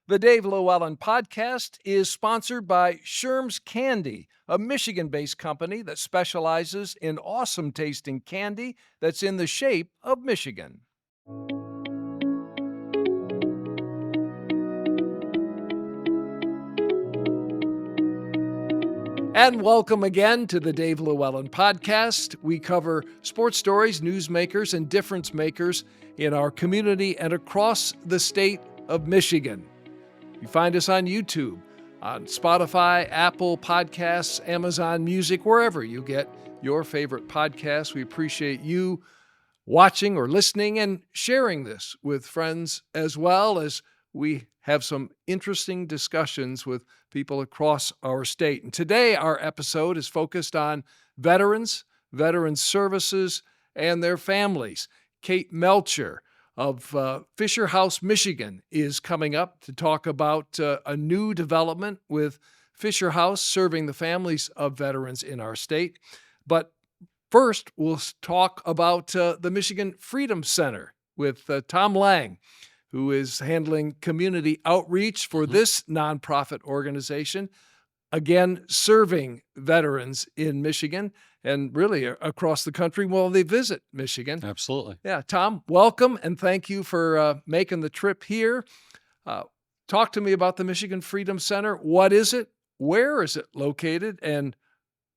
The Dave LewAllen Podcast is sponsored by Sherm's Candy, a Michigan-based company that specializes in awesome tasting candy that's in the shape of Michigan. And welcome again to the Dave LewAllen Podcast. We cover sports stories, newsmakers, and difference makers in our community and across the state of Michigan. You find us on YouTube, on Spotify, Apple Podcasts, Amazon Music, wherever you get your favorite podcasts. We appreciate you watching or listening and sharing this with friends, as well as we have some interesting discussions with people across our state. And today our episode is focused on veterans, veteran services, and their families. Kate Melcher of Fisher House, Michigan, is coming up to talk about a new development with Fisher House serving the families of veterans in our state. But first, we'll talk about the Michigan Freedom Center with Tom Lang, who is handling community outreach for this nonprofit organization, again, serving veterans in Michigan and really across the country while they visit Michigan. Absolutely. Yeah, Tom, welcome, and thank you for making the trip here. Talk to me about the Michigan Freedom Center. What is it? Where is it located? And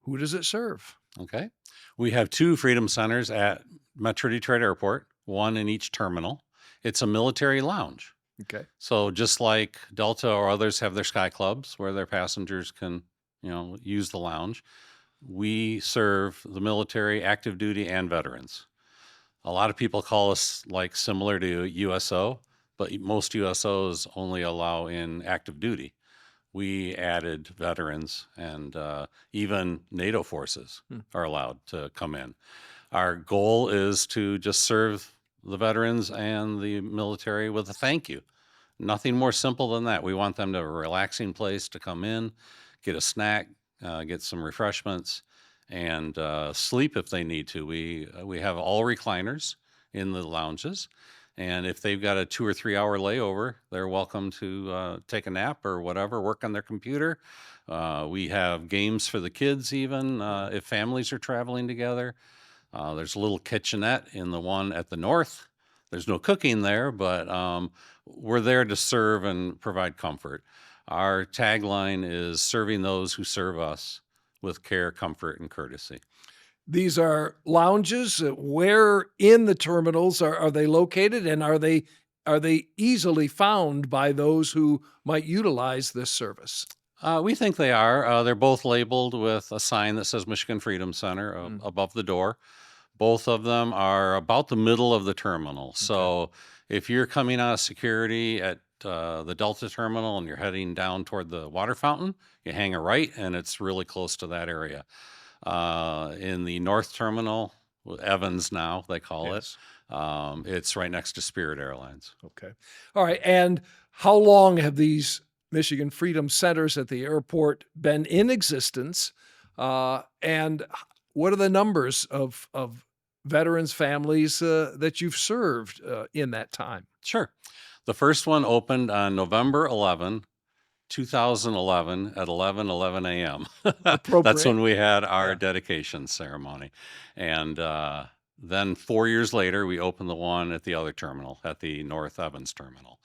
who does it serve? Okay. We have two Freedom Centers at Metro Detroit Airport, one in each terminal. It's a military lounge. Okay. So just like Delta or others have their sky clubs where their passengers can, use the lounge, we serve the military, active duty, and veterans. A lot of people call us like similar to USO, but most USOs only allow in active duty. We added veterans, and even NATO forces are allowed to come in. Our goal is to just serve the veterans and the military with a thank you. Nothing more simple than that. We want them to have a relaxing place to come in, get a snack, get some refreshments, and sleep if they need to. We have all recliners in the lounges, and if they've got a 2 or 3 hour layover, they're welcome to take a nap or whatever, work on their computer. We have games for the kids even if families are traveling together. There's a little kitchenette in the one at the north. There's no cooking there, but we're there to serve and provide comfort. Our tagline is serving those who serve us with care, comfort, and courtesy. These are lounges. Where in the terminals are they located, and are they easily found by those who might utilize this service? We think they are. They're both labeled with a sign that says Michigan Freedom Center above the door. Both of them are about the middle of the terminal. So if you're coming out of security at the Delta terminal and you're heading down toward the water fountain, you hang a right and it's really close to that area. In the North Terminal, Evans now, they call it, it's right next to Spirit Airlines. Okay. All right. And how long have these Michigan Freedom Centers at the airport been in existence? And what are the numbers of veterans' families that you've served in that time? Sure. The first one opened on November 11, 2011 at 11:11 a.m. That's when we had our dedication ceremony. And then 4 years later, we opened the one at the other terminal, at the North Evans terminal.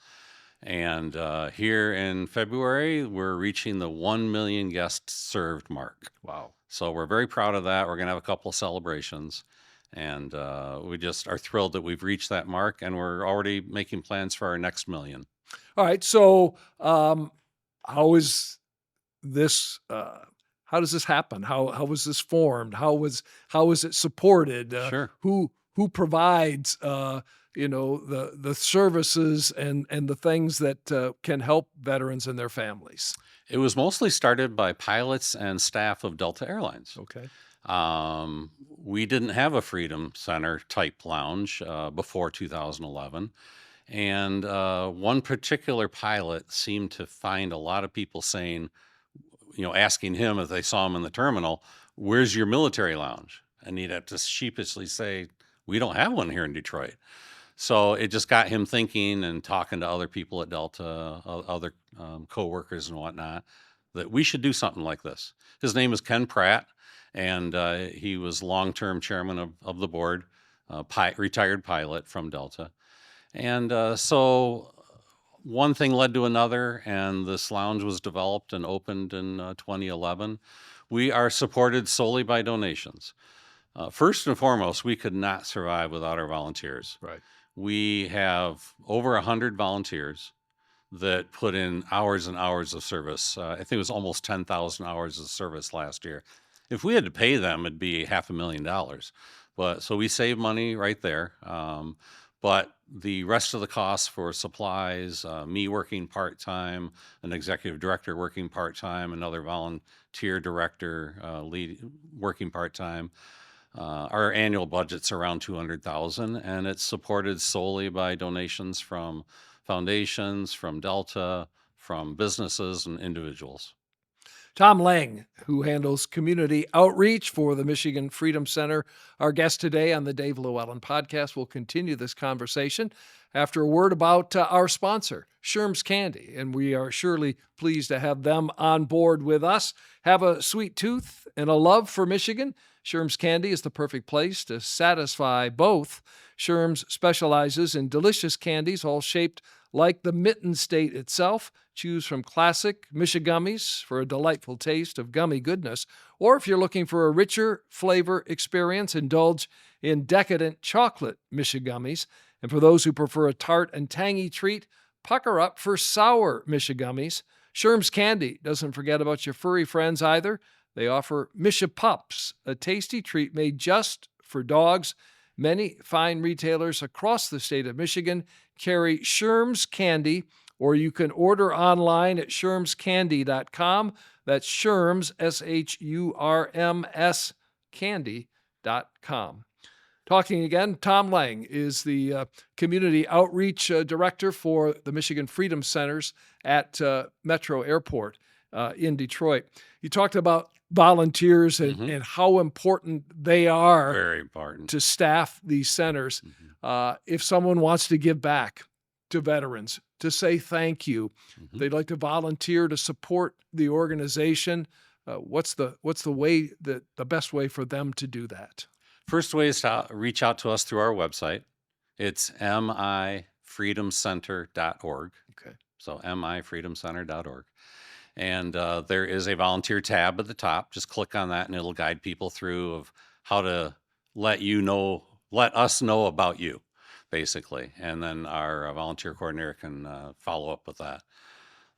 And here in February, we're reaching the 1 million guests served mark. Wow. So we're very proud of that. We're going to have a couple of celebrations. And we just are thrilled that we've reached that mark, and we're already making plans for our next million. All right. So how is this? How does this happen? How was this formed? How was it supported? Sure. Who provides the services and the things that can help veterans and their families? It was mostly started by pilots and staff of Delta Airlines. Okay. We didn't have a Freedom Center type lounge before 2011. And one particular pilot seemed to find a lot of people saying, asking him if they saw him in the terminal, "Where's your military lounge?" And he'd have to sheepishly say, "We don't have one here in Detroit." So it just got him thinking and talking to other people at Delta, other coworkers and whatnot, that we should do something like this. His name is Ken Pratt, and he was long-term chairman of the board, retired pilot from Delta. And so one thing led to another, and this lounge was developed and opened in 2011. We are supported solely by donations. First and foremost, we could not survive without our volunteers. Right. We have over 100 volunteers that put in hours and hours of service. I think it was almost 10,000 hours of service last year. If we had to pay them, it'd be $500,000. But so we save money right there. But the rest of the costs for supplies, me working part-time, an executive director working part-time, another volunteer director working part-time, our annual budget's around $200,000, and it's supported solely by donations from foundations, from Delta, from businesses and individuals. Tom Lang, who handles community outreach for the Michigan Freedom Center, our guest today on the Dave LewAllen Podcast. Will continue this conversation after a word about our sponsor, Sherm's Candy, and we are surely pleased to have them on board with us. Have a sweet tooth and a love for Michigan? Sherm's Candy is the perfect place to satisfy both. Sherm's specializes in delicious candies, all shaped like the Mitten State itself. Choose from classic Michigummies for a delightful taste of gummy goodness, or if you're looking for a richer flavor experience, indulge in decadent chocolate Michigummies. And for those who prefer a tart and tangy treat, pucker up for sour Michigummies. Sherm's Candy doesn't forget about your furry friends either. They offer Misha Pups, a tasty treat made just for dogs. Many fine retailers across the state of Michigan carry Sherm's Candy, or you can order online at shermscandy.com. That's Sherm's, SHURMS, candy.com. Talking again, Tom Lang is the Community Outreach Director for the Michigan Freedom Centers at Metro Airport in Detroit. You talked about volunteers and how important they are. Very important. To staff these centers. If someone wants to give back to veterans, to say thank you, they'd like to volunteer to support the organization, what's the way that the best way for them to do that? First way is to reach out to us through our website. It's mifreedomcenter.org. Okay. So mifreedomcenter.org. And there is a volunteer tab at the top. Just click on that and it'll guide people through of how to let us know about you, basically. And then our volunteer coordinator can follow up with that.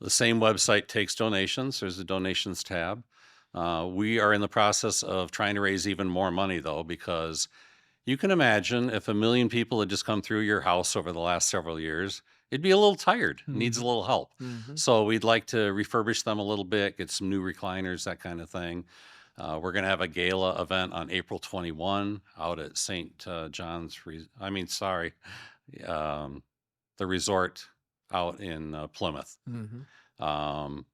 The same website takes donations. There's a donations tab. We are in the process of trying to raise even more money, though, because you can imagine if 1 million people had just come through your house over the last several years, it'd be a little tired, needs a little help. So we'd like to refurbish them a little bit, get some new recliners, that kind of thing. We're going to have a gala event on April 21 out at St. John's, the resort out in Plymouth. And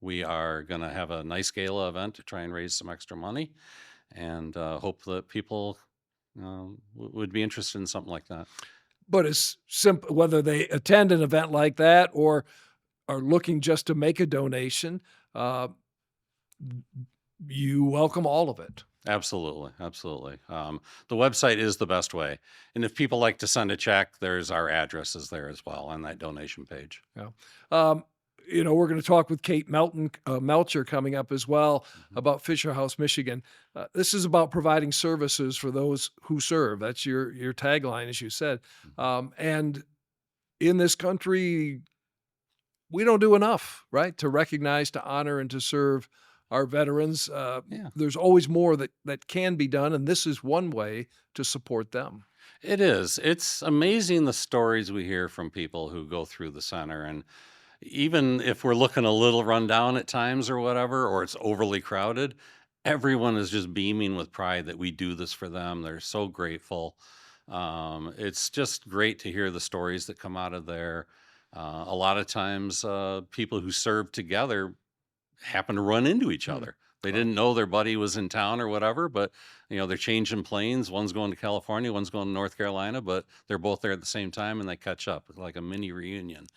we are going to have a nice gala event to try and raise some extra money, and hope that people would be interested in something like that. But it's simple, whether they attend an event like that or are looking just to make a donation, you welcome all of it. Absolutely. Absolutely. The website is the best way. And if people like to send a check, there's our addresses there as well on that donation page. Yeah. We're going to talk with Kate Melcher coming up as well about Fisher House, Michigan. This is about providing services for those who serve. That's your tagline, as you said. And in this country, we don't do enough, right, to recognize, to honor, and to serve our veterans. There's always more that can be done, and this is one way to support them. It is. It's amazing the stories we hear from people who go through the center, and even if we're looking a little run down at times or whatever, or it's overly crowded, everyone is just beaming with pride that we do this for them. They're so grateful. It's just great to hear the stories that come out of there. A lot of times, people who serve together happen to run into each other. They didn't know their buddy was in town or whatever, but they're changing planes. One's going to California, one's going to North Carolina, but they're both there at the same time and they catch up like a mini reunion.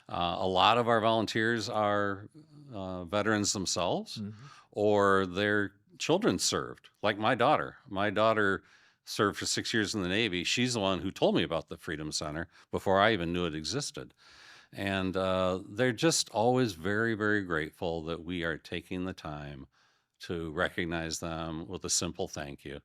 A lot of our volunteers are veterans themselves, or their children served. Like my daughter. My daughter served for 6 years in the Navy. She's the one who told me about the Freedom Center before I even knew it existed. And they're just always very, very grateful that we are taking the time to recognize them with a simple thank you.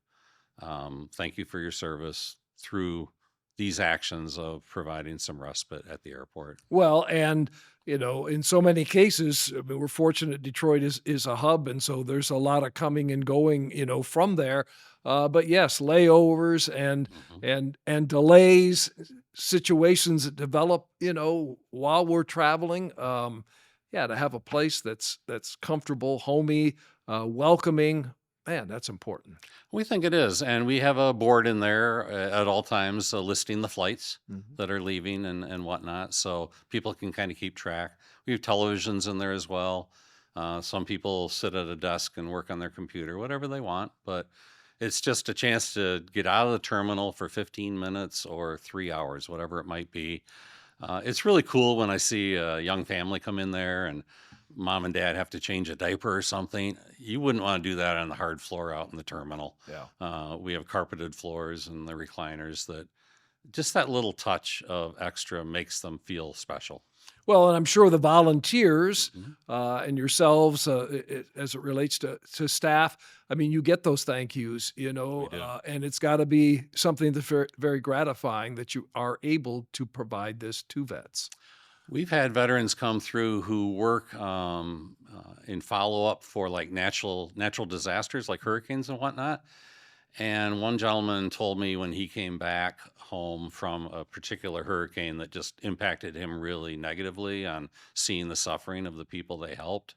Thank you for your service through these actions of providing some respite at the airport. Well, and in so many cases, I mean, we're fortunate Detroit is a hub, and so there's a lot of coming and going, from there. But yes, layovers and delays, situations that develop, while we're traveling. To have a place that's comfortable, homey, welcoming, man, that's important. We think it is. And we have a board in there at all times listing the flights that are leaving and whatnot. So people can kind of keep track. We have televisions in there as well. Some people sit at a desk and work on their computer, whatever they want. But it's just a chance to get out of the terminal for 15 minutes or 3 hours, whatever it might be. It's really cool when I see a young family come in there and mom and dad have to change a diaper or something. You wouldn't want to do that on the hard floor out in the terminal. Yeah. We have carpeted floors and the recliners that just that little touch of extra makes them feel special. Well, and I'm sure the volunteers and yourselves, as it relates to staff, I mean, you get those thank yous, and it's got to be something that's very, very gratifying that you are able to provide this to vets. We've had veterans come through who work in follow-up for like natural disasters like hurricanes and whatnot. And one gentleman told me when he came back home from a particular hurricane that just impacted him really negatively on seeing the suffering of the people they helped,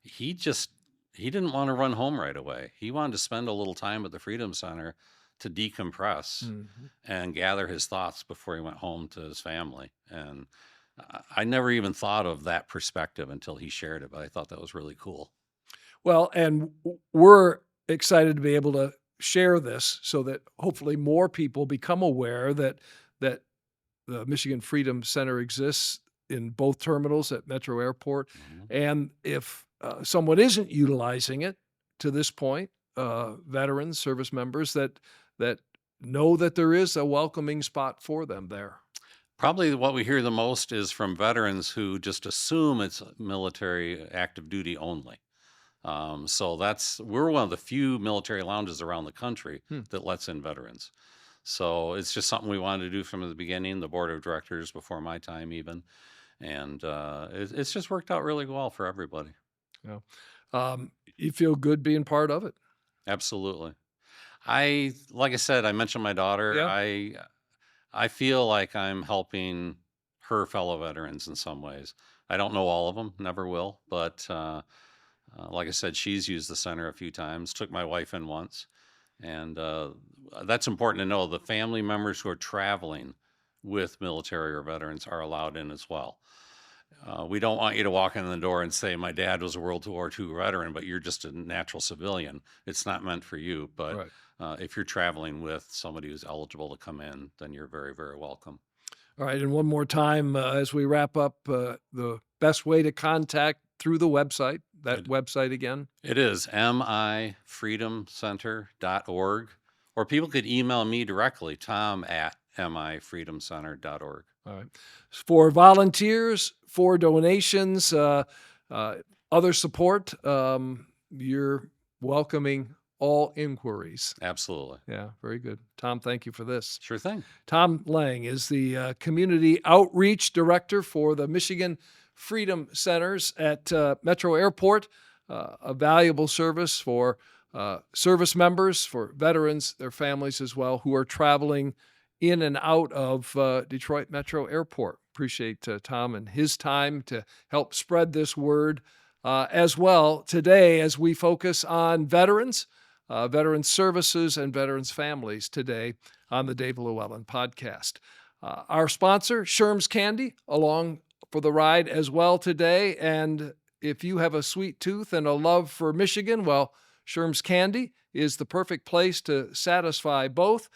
he didn't want to run home right away. He wanted to spend a little time at the Freedom Center to decompress and gather his thoughts before he went home to his family. And I never even thought of that perspective until he shared it, but I thought that was really cool. Well, and we're excited to be able to share this so that hopefully more people become aware that the Michigan Freedom Center exists in both terminals at Metro Airport. And if someone isn't utilizing it to this point, veterans, service members that know that there is a welcoming spot for them there. Probably what we hear the most is from veterans who just assume it's military active duty only. So we're one of the few military lounges around the country that lets in veterans. So it's just something we wanted to do from the beginning, the board of directors before my time even. And it's just worked out really well for everybody. Yeah. You feel good being part of it? Absolutely. Like I said, I mentioned my daughter. Yeah. I feel like I'm helping her fellow veterans in some ways. I don't know all of them, never will, but like I said, she's used the center a few times, took my wife in once. And that's important to know. The family members who are traveling with military or veterans are allowed in as well. We don't want you to walk in the door and say, my dad was a World War II veteran, but you're just a natural civilian. It's not meant for you. But if you're traveling with somebody who's eligible to come in, then you're very, very welcome. All right. And one more time, as we wrap up, the best way to contact through the website, website again? It is mifreedomcenter.org, or people could email me directly, tom@mifreedomcenter.org. All right. For volunteers, for donations, other support, you're welcoming all inquiries. Absolutely. Yeah, very good. Tom, thank you for this. Sure thing. Tom Lang is the Community Outreach Director for the Michigan Freedom Centers at Metro Airport, a valuable service for service members, for veterans, their families as well, who are traveling in and out of Detroit Metro Airport. Appreciate Tom and his time to help spread this word as well today as we focus on veterans, veteran services, and veterans families today on the Dave LewAllen Podcast. Our sponsor, Sherm's Candy, along for the ride as well today. And if you have a sweet tooth and a love for Michigan, well, Sherm's Candy is the perfect place to satisfy both.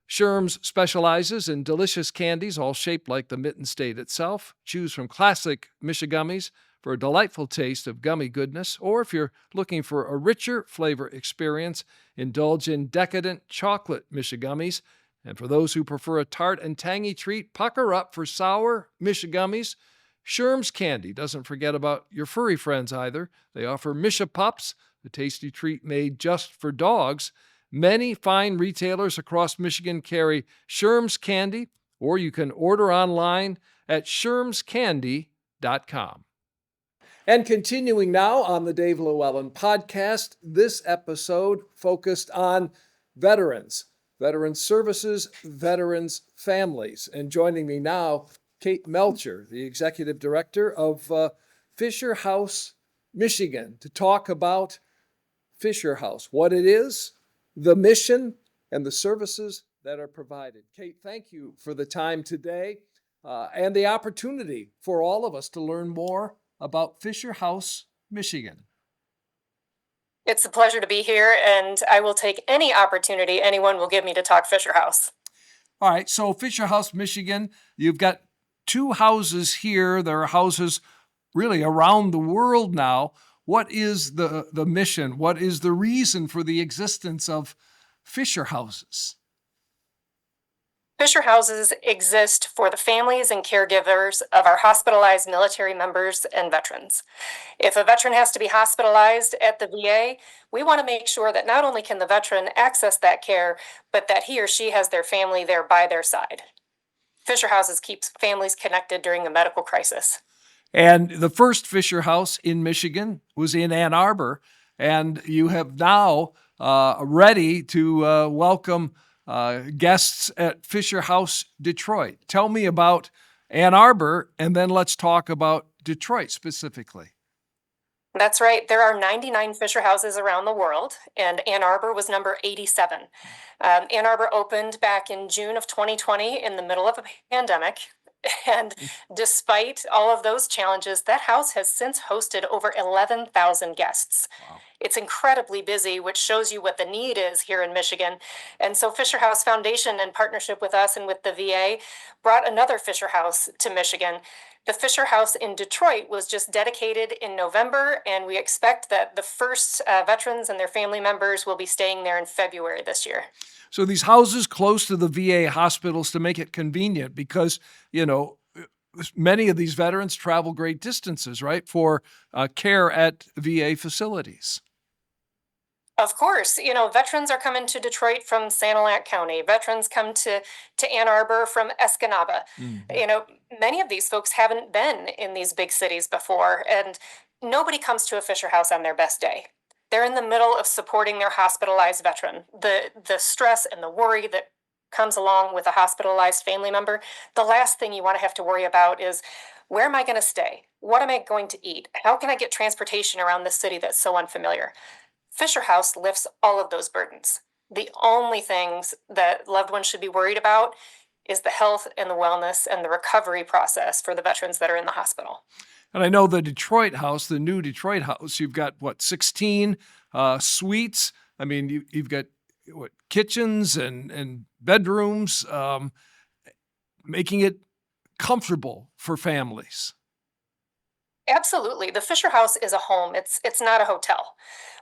Sherm's specializes in delicious candies, all shaped like the Mitten State itself. Choose from classic Michigummies for a delightful taste of gummy goodness, or if you're looking for a richer flavor experience, indulge in decadent chocolate Michigummies. And for those who prefer a tart and tangy treat, pucker up for sour Michigummies. Sherm's Candy doesn't forget about your furry friends either. They offer Misha Pups, a tasty treat made just for dogs. Many fine retailers across Michigan carry Sherm's Candy, or you can order online at shermscandy.com. And continuing now on the Dave LewAllen Podcast, this episode focused on veterans, veterans services, veterans families. And joining me now, Kate Melcher, the Executive Director of Fisher House, Michigan, to talk about Fisher House, what it is, the mission, and the services that are provided. Kate, thank you for the time today and the opportunity for all of us to learn more about Fisher House, Michigan. It's a pleasure to be here, and I will take any opportunity anyone will give me to talk Fisher House. All right, so Fisher House, Michigan, you've got 2 houses here. There are houses really around the world now. What is the mission? What is the reason for the existence of Fisher Houses? Fisher Houses exist for the families and caregivers of our hospitalized military members and veterans. If a veteran has to be hospitalized at the VA, we want to make sure that not only can the veteran access that care, but that he or she has their family there by their side. Fisher Houses keeps families connected during a medical crisis. And the first Fisher House in Michigan was in Ann Arbor, and you have now ready to welcome guests at Fisher House Detroit. Tell me about Ann Arbor, and then let's talk about Detroit specifically. That's right. There are 99 Fisher Houses around the world, and Ann Arbor was number 87. Ann Arbor opened back in June of 2020 in the middle of a pandemic. And despite all of those challenges, that house has since hosted over 11,000 guests. Wow. It's incredibly busy, which shows you what the need is here in Michigan. And so Fisher House Foundation, in partnership with us and with the VA, brought another Fisher House to Michigan. The Fisher House in Detroit was just dedicated in November, and we expect that the first veterans and their family members will be staying there in February this year. So these houses close to the VA hospitals to make it convenient because, many of these veterans travel great distances, right, for care at VA facilities. Of course, veterans are coming to Detroit from Sanilac County. Veterans come to Ann Arbor from Escanaba. Many of these folks haven't been in these big cities before, and nobody comes to a Fisher House on their best day. They're in the middle of supporting their hospitalized veteran. The stress and the worry that comes along with a hospitalized family member, the last thing you want to have to worry about is, where am I going to stay? What am I going to eat? How can I get transportation around this city that's so unfamiliar? Fisher House lifts all of those burdens. The only things that loved ones should be worried about is the health and the wellness and the recovery process for the veterans that are in the hospital. And I know the Detroit House, the new Detroit House, you've got, 16 suites? I mean, you've got, kitchens and bedrooms, making it comfortable for families. Absolutely. The Fisher House is a home. It's not a hotel.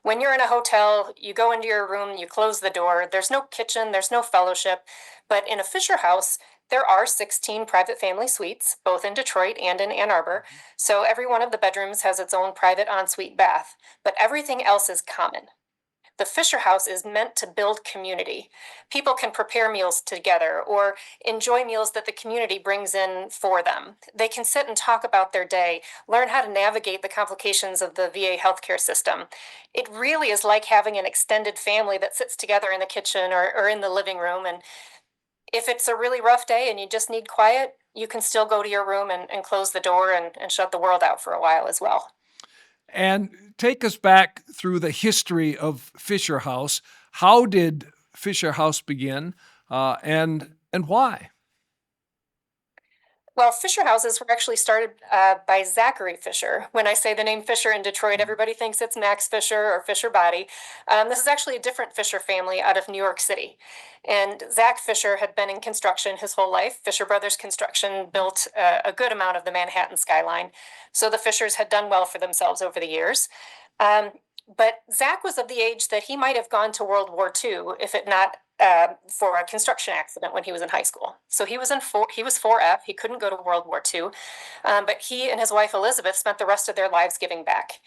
When you're in a hotel, you go into your room, you close the door. There's no kitchen, there's no fellowship. But in a Fisher House, there are 16 private family suites, both in Detroit and in Ann Arbor. So every one of the bedrooms has its own private ensuite bath, but everything else is common. The Fisher House is meant to build community. People can prepare meals together or enjoy meals that the community brings in for them. They can sit and talk about their day, learn how to navigate the complications of the VA healthcare system. It really is like having an extended family that sits together in the kitchen or in the living room. And if it's a really rough day and you just need quiet, you can still go to your room and close the door and shut the world out for a while as well. And take us back through the history of Fisher House. How did Fisher House begin, and why? Well, Fisher houses were actually started by Zachary Fisher. When I say the name Fisher in Detroit, everybody thinks it's Max Fisher or Fisher Body. This is actually a different Fisher family out of New York City. And Zach Fisher had been in construction his whole life. Fisher Brothers Construction built a good amount of the Manhattan skyline. So the Fishers had done well for themselves over the years. But Zach was of the age that he might have gone to World War II if it not for a construction accident when he was in high school. So he was 4F. He couldn't go to World War II, but he and his wife Elizabeth spent the rest of their lives giving back.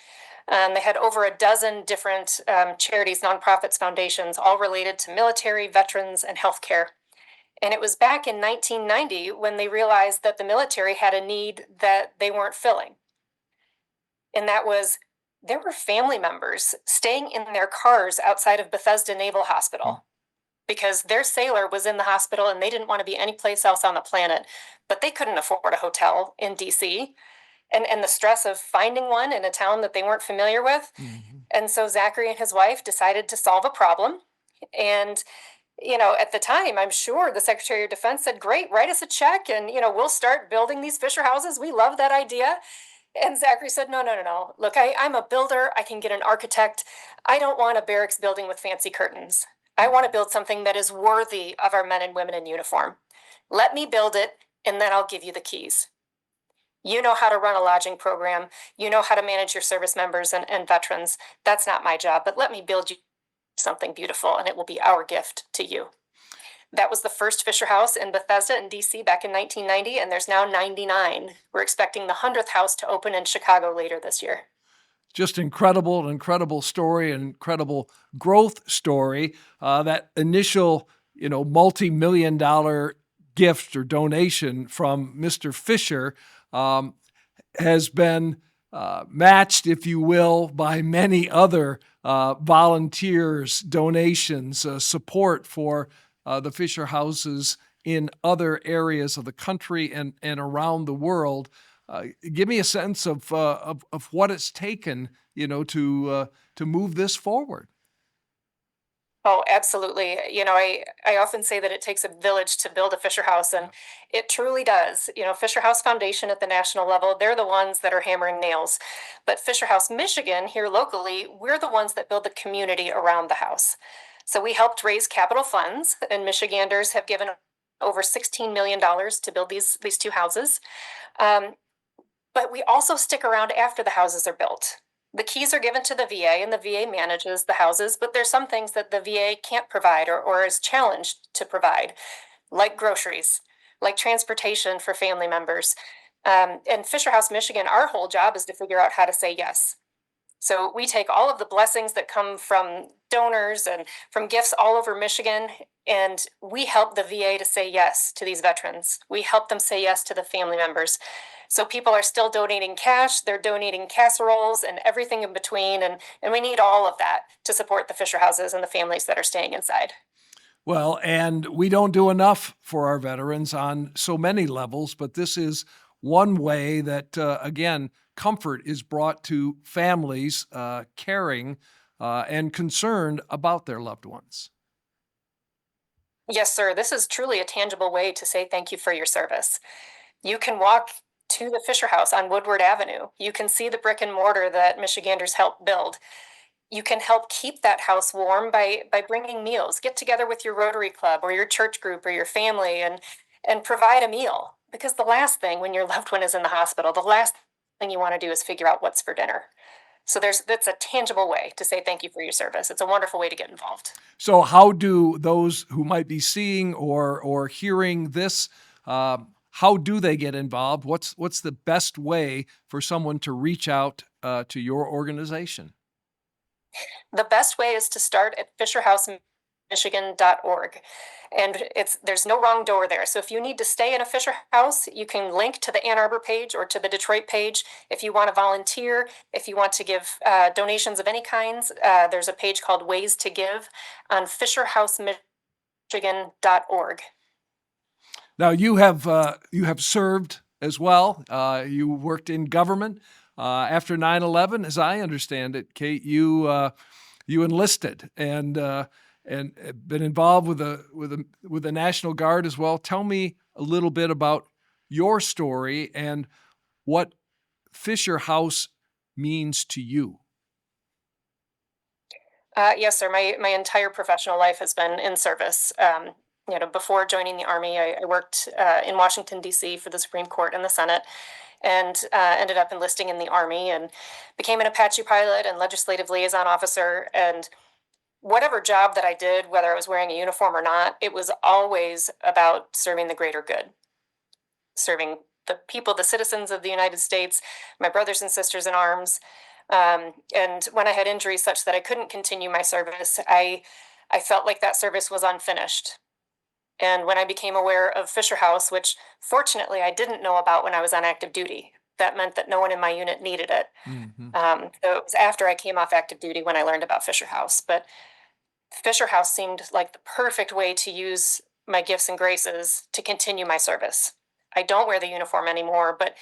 They had over a dozen different charities, nonprofits, foundations, all related to military, veterans, and healthcare. And it was back in 1990 when they realized that the military had a need that they weren't filling. And that was there were family members staying in their cars outside of Bethesda Naval Hospital because their sailor was in the hospital and they didn't want to be anyplace else on the planet, but they couldn't afford a hotel in DC. And the stress of finding one in a town that they weren't familiar with. Mm-hmm. And so Zachary and his wife decided to solve a problem. And, at the time, I'm sure the Secretary of Defense said, great, write us a check and, we'll start building these Fisher houses. We love that idea. And Zachary said, no. Look, I'm a builder. I can get an architect. I don't want a barracks building with fancy curtains. I want to build something that is worthy of our men and women in uniform. Let me build it, and then I'll give you the keys. You know how to run a lodging program. You know how to manage your service members and veterans. That's not my job, but let me build you something beautiful, and it will be our gift to you. That was the first Fisher House in Bethesda in DC back in 1990, and there's now 99. We're expecting the 100th house to open in Chicago later this year. Just an incredible story, incredible growth story. That initial, multi-million-dollar gift or donation from Mr. Fisher has been matched, if you will, by many other volunteers, donations, support for the Fisher houses in other areas of the country and around the world. Give me a sense of what it's taken, to move this forward. Oh, absolutely. I often say that it takes a village to build a Fisher House, and it truly does. Fisher House Foundation at the national level, they're the ones that are hammering nails. But Fisher House Michigan, here locally, we're the ones that build the community around the house. So we helped raise capital funds, and Michiganders have given over $16 million to build these two houses. But we also stick around after the houses are built. The keys are given to the VA, and the VA manages the houses, but there's some things that the VA can't provide or is challenged to provide, like groceries, like transportation for family members. And Fisher House, Michigan, our whole job is to figure out how to say yes. So we take all of the blessings that come from donors and from gifts all over Michigan, and we help the VA to say yes to these veterans. We help them say yes to the family members. So people are still donating cash, they're donating casseroles and everything in between, and we need all of that to support the Fisher houses and the families that are staying inside. Well, and we don't do enough for our veterans on so many levels, but this is one way that, again, comfort is brought to families caring and concerned about their loved ones. Yes, sir. This is truly a tangible way to say thank you for your service. You can walk to the Fisher House on Woodward Avenue. You can see the brick and mortar that Michiganders helped build. You can help keep that house warm by bringing meals. Get together with your Rotary Club or your church group or your family and provide a meal. Because the last thing when your loved one is in the hospital, the last thing you want to do is figure out what's for dinner. So that's a tangible way to say thank you for your service. It's a wonderful way to get involved. So how do those who might be seeing or hearing this, how do they get involved? What's the best way for someone to reach out to your organization? The best way is to start at fisherhousemichigan.org. And there's no wrong door there. So if you need to stay in a Fisher House, you can link to the Ann Arbor page or to the Detroit page. If you want to volunteer, if you want to give donations of any kinds, there's a page called Ways to Give on fisherhousemichigan.org. Now you have served as well. You worked in government after 9/11, as I understand it. Kate, you enlisted and been involved with the National Guard as well. Tell me a little bit about your story and what Fisher House means to you. Yes, sir. My entire professional life has been in service. Before joining the Army, I worked in Washington, D.C. for the Supreme Court and the Senate, and ended up enlisting in the Army and became an Apache pilot and legislative liaison officer. And whatever job that I did, whether I was wearing a uniform or not, it was always about serving the greater good, serving the people, the citizens of the United States, my brothers and sisters in arms. And when I had injuries such that I couldn't continue my service, I felt like that service was unfinished. And when I became aware of Fisher House, which fortunately I didn't know about when I was on active duty, that meant that no one in my unit needed it. Mm-hmm. So it was after I came off active duty when I learned about Fisher House. But Fisher House seemed like the perfect way to use my gifts and graces to continue my service. I don't wear the uniform anymore, but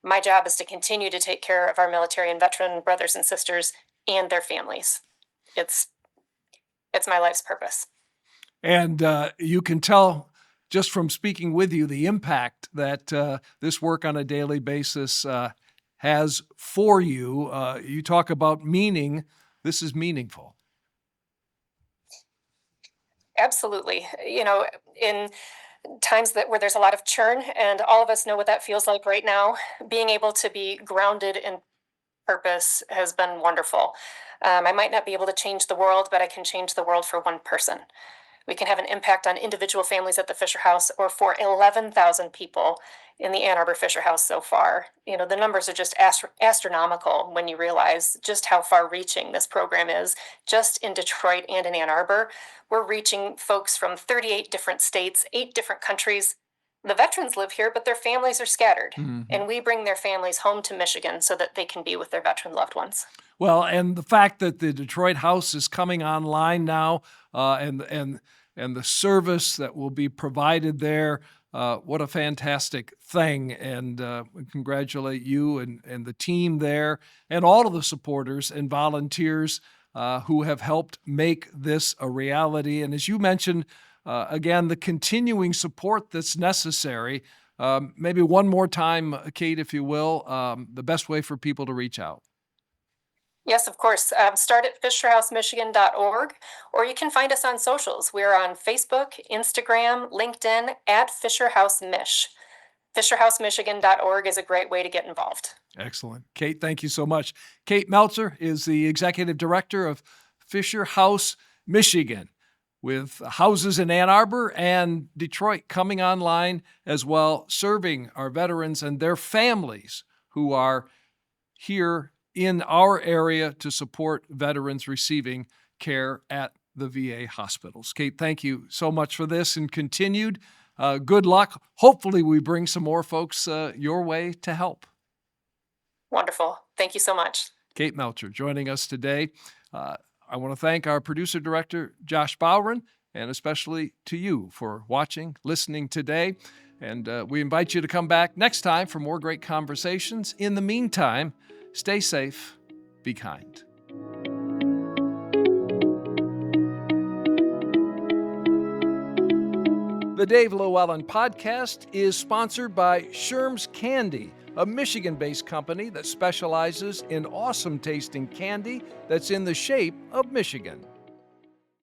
my job is to continue to take care of our military and veteran brothers and sisters and their families. It's my life's purpose. And you can tell just from speaking with you the impact that this work on a daily basis has for you. You talk about meaning. This is meaningful. Absolutely. In times where there's a lot of churn, and all of us know what that feels like right now, being able to be grounded in purpose has been wonderful. I might not be able to change the world, but I can change the world for one person. We can have an impact on individual families at the Fisher House or for 11,000 people in the Ann Arbor Fisher House so far. The numbers are just astronomical when you realize just how far-reaching this program is. Just in Detroit and in Ann Arbor, we're reaching folks from 38 different states, 8 different countries. The veterans live here, but their families are scattered. Mm-hmm. And we bring their families home to Michigan so that they can be with their veteran loved ones. Well, and the fact that the Detroit House is coming online now, and the service that will be provided there, what a fantastic thing. And we congratulate you and the team there and all of the supporters and volunteers who have helped make this a reality. And as you mentioned, again, the continuing support that's necessary. Maybe one more time, Kate, if you will, the best way for people to reach out. Yes, of course. Start at fisherhousemichigan.org, or you can find us on socials. We're on Facebook, Instagram, LinkedIn, at Fisher House Mich. fisherhousemichigan.org is a great way to get involved. Excellent. Kate, thank you so much. Kate Melcher is the Executive Director of Fisher House Michigan, with houses in Ann Arbor and Detroit coming online as well, serving our veterans and their families who are here in our area to support veterans receiving care at the VA hospitals. Kate, thank you so much for this and continued good luck. Hopefully we bring some more folks your way to help. Wonderful. Thank you so much. Kate Melcher joining us today. I want to thank our producer director, Josh Bowron, and especially to you for watching, listening today. And we invite you to come back next time for more great conversations. In the meantime, stay safe, be kind. The Dave LewAllen Podcast is sponsored by Sherm's Candy, a Michigan-based company that specializes in awesome tasting candy that's in the shape of Michigan.